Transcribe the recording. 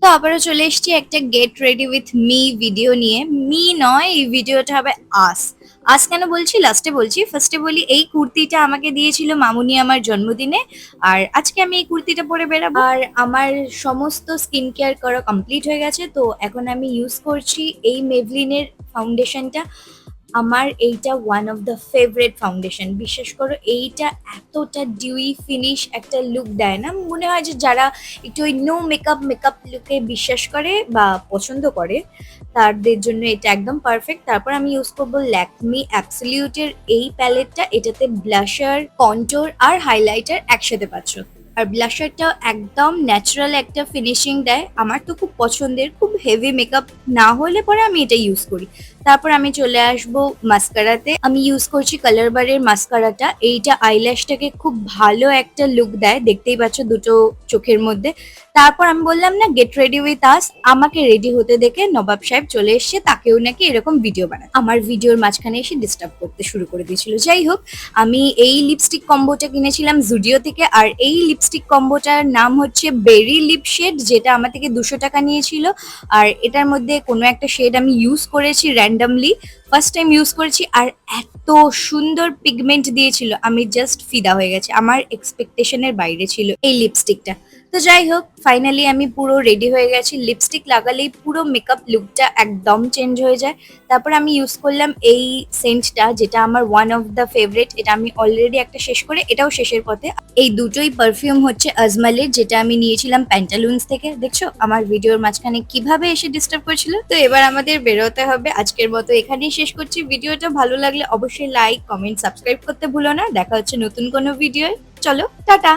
তো আবারও চলে এসেছি একটা get ready with me video নিয়ে। মি নয়, এই ভিডিওটা হবে আস। আস কেন বলছি লাস্টে বলছি, ফার্স্টে বলি এই কুর্তিটা আমাকে দিয়েছিল মামুনি আমার জন্মদিনে। আর আজকে আমি এই কুর্তিটা পরে বেরাবো। আর আমার সমস্ত স্কিন কেয়ার করা কমপ্লিট হয়ে গেছে, তো এখন আমি ইউজ করছি এই মেভলিনের ফাউন্ডেশনটা। আমার এইটা one of the favourite foundation. বিশ্বাস করো, এইটা এতটা ডিউই ফিনিশ একটা লুক দেয় না, মনে হয় যে যারা একটু ওই নো মেকআপ মেকআপ লুকে বিশ্বাস করে বা পছন্দ করে তাদের জন্য এটা একদম পারফেক্ট। তারপর আমি ইউজ করবো ল্যাকমি অ্যাবসলিউটের এই প্যালেটটা। এটাতে ব্লাশার, কন্ট্যুর আর হাইলাইটার একসাথে পাচ্ছ। আর ব্লাশারটা একদম ন্যাচারাল একটা ফিনিশিং দেয়। আমার তো খুব পছন্দের, খুব হেভি মেকআপ না হলে পরে আমি এটা ইউজ করি। তারপর আমি চলে আসবো মাস্কারাতে। আমি ইউজ করছি কালার বারের মাস্কারাটা। এইটা আইল্যাশটাকে খুব ভালো একটা লুক দেয়, দেখতেই পাচ্ছ দুটো চোখের মধ্যে। তারপর আমি বললাম না গেট রেডি উইথ আস, আমাকে রেডি হতে দেখে নবাব সাহেব চলে এসছে, তাকেও নাকি এরকম ভিডিও বানায়। আমার ভিডিওর মাঝখানে এসে ডিস্টার্ব করতে শুরু করে দিয়েছিল। যাই হোক, আমি এই লিপস্টিক কম্বোটা কিনেছিলাম জুডিও থেকে। আর এই লিপস্টিক কম্বোটার নাম হচ্ছে বেরি লিপ শেড, যেটা আমার থেকে 200 টাকা নিয়েছিল। আর এটার মধ্যে কোনো একটা শেড আমি ইউজ করেছি র্যান্ডামলি, ফার্স্ট টাইম ইউজ করেছি। আর এত সুন্দর পিগমেন্ট দিয়েছিল, আমি জাস্ট ফিদা হয়ে গেছি। আমার এক্সপেকটেশনের বাইরে ছিল এই লিপস্টিকটা। তো যাই হোক, ফাইনালি আমি পুরো রেডি হয়ে গেছি। লিপস্টিক লাগালেই পুরো মেকআপ লুকটা একদম চেঞ্জ হয়ে যায়। তারপর আমি ইউজ করলাম এই সেন্টটা, যেটা আমার ওয়ান অফ দ্য ফেভারিট। এটা আমি অলরেডি একটা শেষ করে এটাও শেষের পথে। এই দুটোই পারফিউম হচ্ছে আজমালের, যেটা আমি নিয়েছিলাম প্যান্টালুন্স থেকে। দেখছো আমার ভিডিওর মাঝখানে কিভাবে এসে ডিস্টার্ব করছিল। তো এবার আমাদের বেরোতে হবে। আজকের মতো এখানেই শেষ করছি। ভিডিওটা ভালো লাগলে অবশ্যই লাইক, কমেন্ট, সাবস্ক্রাইব করতে ভুলো না। দেখা হচ্ছে নতুন কোনো ভিডিও। চলো টাটা।